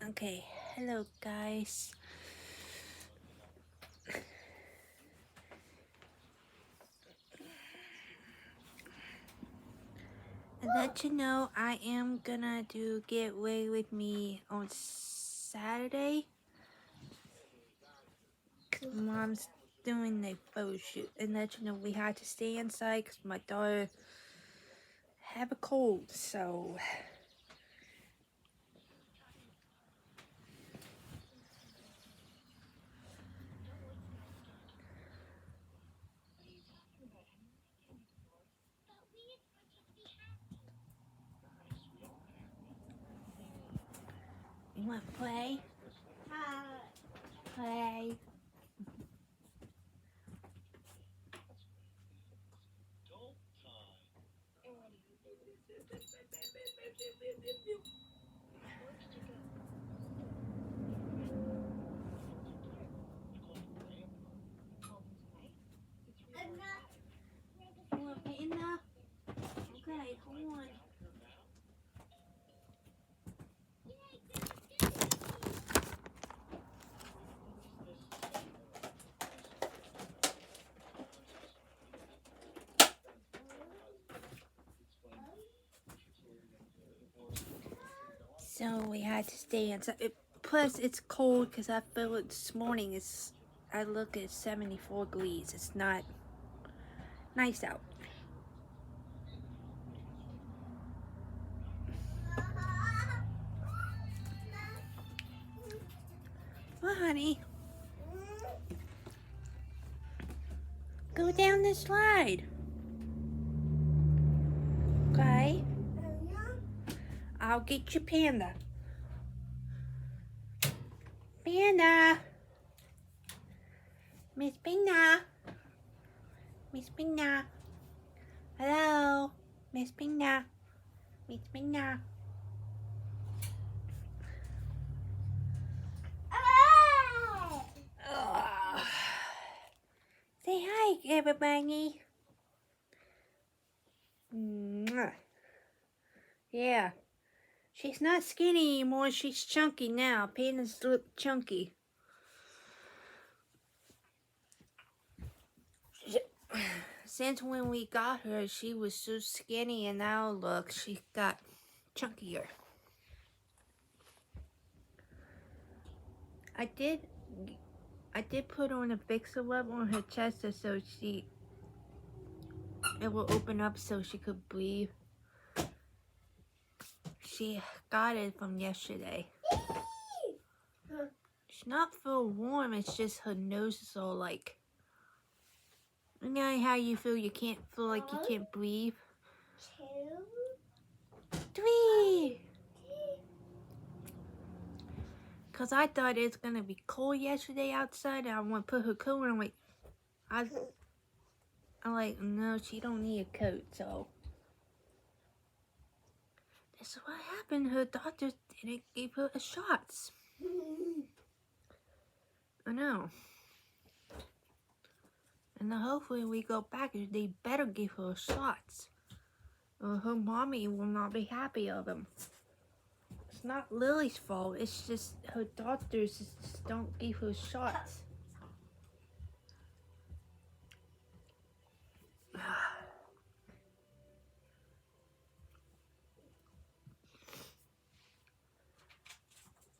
Okay, hello guys. And let you know I am gonna do Get Away With Me on Saturday. Mom's doing a photo shoot. And let you know we had to stay inside because my daughter have a cold, so... You want to play? Play. You want Panda? Okay, hold on. So we had to stay inside. Plus, it's cold because I feel it this morning. I look at 74 degrees. It's not nice out. Well, honey, go down the slide. Okay? I'll get you Panda. Panda. Miss Panda. Miss Panda. Hello. Miss Panda. Miss Panda. Say hi, everybody. Mwah. Yeah. She's not skinny anymore. She's chunky now. Pandas look chunky. Since when we got her, she was so skinny, and now look, she got chunkier. I did put on a fixer rub on her chest so it will open up so she could breathe. She got it from yesterday. She's not feel warm, it's just her nose is all like, you know how you feel you can't feel like you can't breathe? 2, 3. Cause I thought it's gonna be cold yesterday outside, and I want to put her coat on. I'm like, no, she don't need a coat. So this is what happened. Her doctor didn't give her a shots. I know. And then hopefully we go back, they better give her shots, or her mommy will not be happy of them. It's not Lily's fault. It's just her doctors just don't give her shots.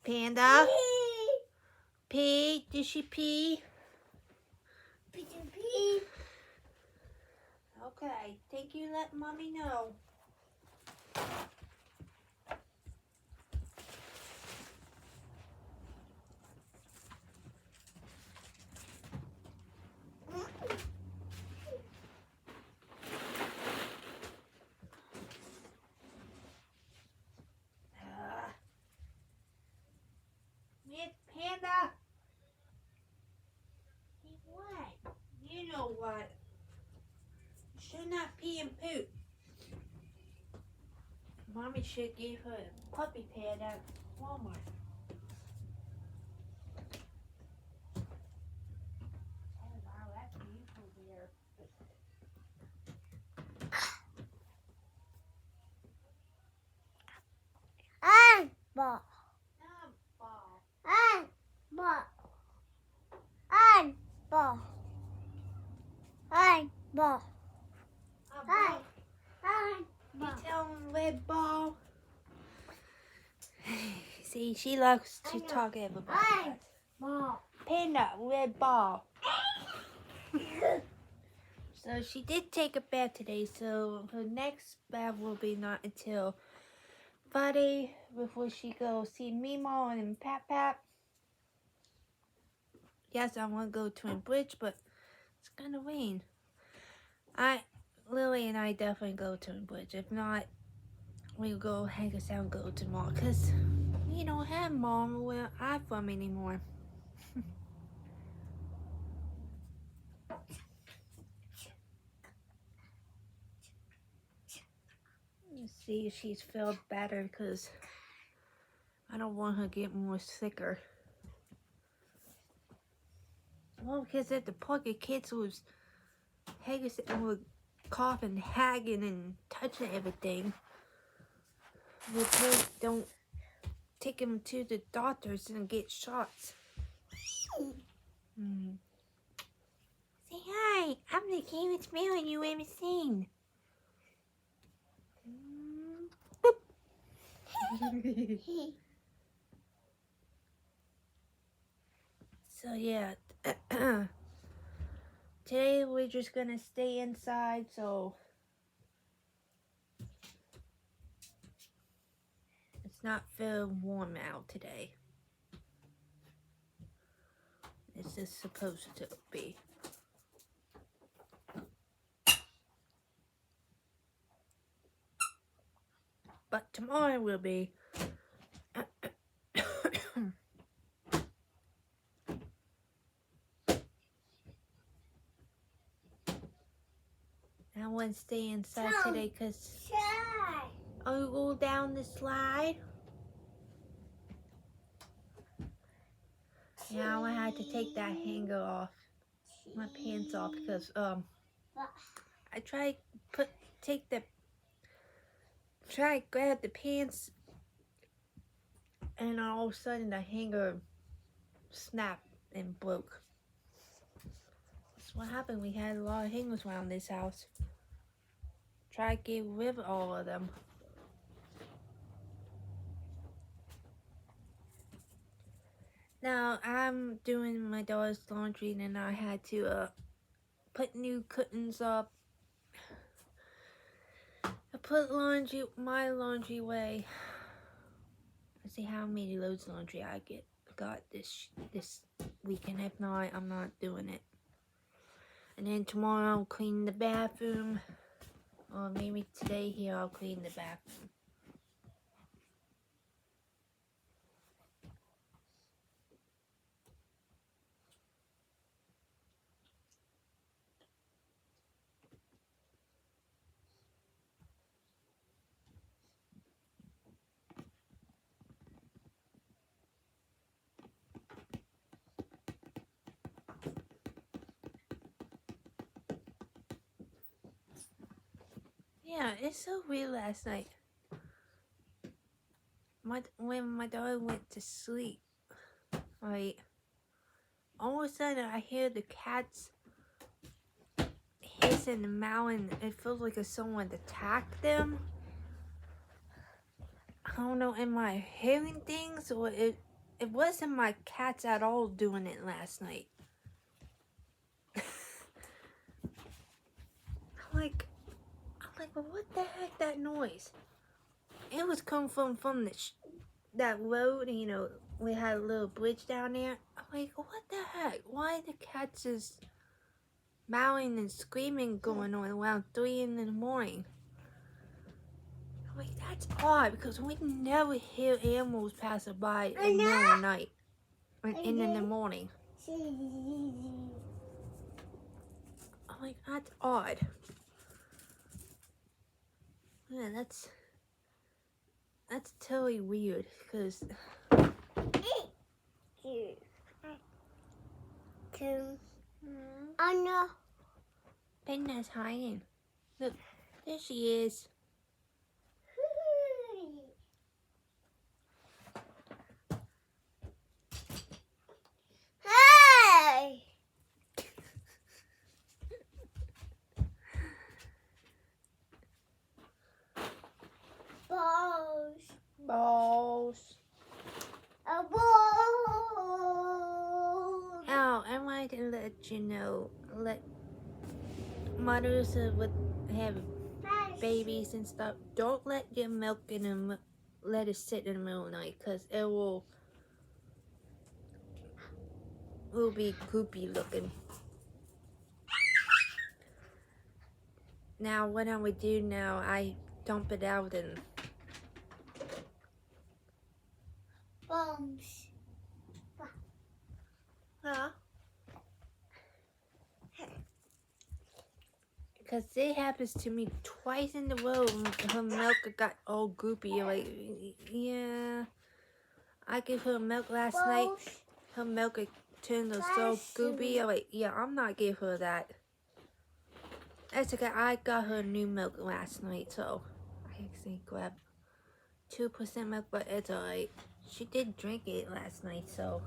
Panda? Pee? Did she pee? Pee. Okay, thank you. Let mommy know. Miss Panda. What? You know what? You should not pee and poop. Mommy should give her a puppy pad at Walmart. Oh wow, that's beautiful there. Ball. Ball. See, she loves to talk about that. Ball. Panda, red ball. So she did take a bath today, so her next bath will be not until Friday before she goes see Mimo and Pap Pap. Yes, I want to go to a bridge, but it's gonna rain. Lily and I definitely go to a bridge. If not, we'll go hang us out and go to mall, cause we don't have mom where I'm from anymore. Let's see if she's felt better, because I don't want her to get more sicker. Well, because at the park, the kids was coughing, hagging, and touching everything. The parents don't take them to the doctors and get shots. Say hi. I'm the cutest smelling you ever seen. Boop. So yeah, today we're just gonna stay inside, so it's not feeling warm out today. It's just supposed to be. But tomorrow will be. I want to stay inside today because I'll go down the slide. Yeah, I had to take that hanger off, my pants off, because I tried grab the pants, and all of a sudden the hanger snapped and broke. That's what happened. We had a lot of hangers around this house. Try to get rid of all of them. Now I'm doing my daughter's laundry, and I had to put new curtains up. I put my laundry away. Let's see how many loads of laundry I got this weekend. If not, I'm not doing it. And then tomorrow I'll clean the bathroom. Or maybe today here I'll clean the bathroom. Yeah, it's so weird last night. When my daughter went to sleep, like, all of a sudden I hear the cats hissing and mowing. It feels like if someone attacked them. I don't know, am I hearing things, or it wasn't my cats at all doing it last night. I'm like, well, what the heck, that noise? It was coming from that road, you know, we had a little bridge down there. I'm like, what the heck? Why the cats is mowing and screaming going on around 3 in the morning? I'm like, that's odd, because we never hear animals passing by in the middle of the night or in the morning. I'm like, that's odd. Yeah, that's totally weird, because Oh no. Panda's hiding. Look, there she is. Hey! Balls. Balls. wanted to let you know, let mothers that would have babies and stuff, don't let your milk in them, let it sit in the middle of the night, because it will be goopy looking. Now what I would do now, I dump it out and Bones. huh? Because it happens to me twice in a row. Her milk got all goopy. Like, yeah. I gave her milk last night. Her milk turned so goopy. Like, yeah, I'm not giving her that. That's okay. I got her new milk last night, so I actually grabbed 2% milk, but it's alright. She did drink it last night, so.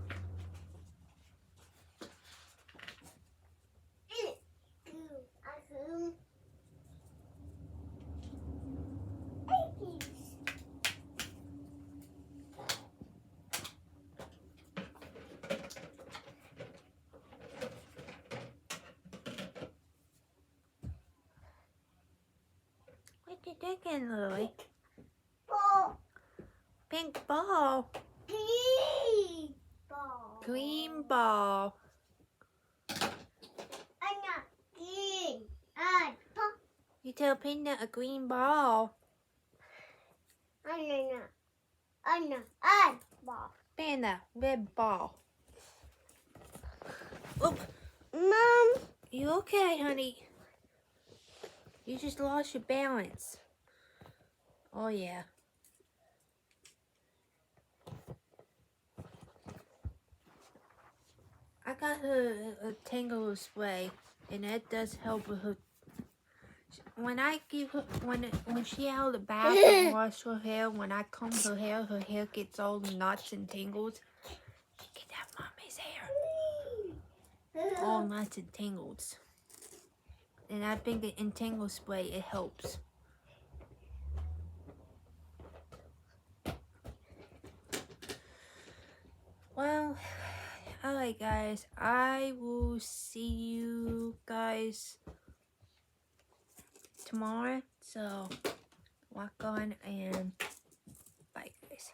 What you thinking, Lily? Ball. Pink ball. Green ball. Green ball. Anna, green. You tell Panda a green ball. Anna, ball. Panda, red ball. Oh, Mom. you okay, honey? You just lost your balance. Oh, yeah. I got her a tangle spray, and that does help with her. When I give her, when she out of the bath and wash her hair, when I comb her hair gets all knots and tangles. She can have mommy's hair. All knots and tangles. And I think the entangle spray, it helps. Well, alright guys, I will see you guys tomorrow. So, walk on and bye guys.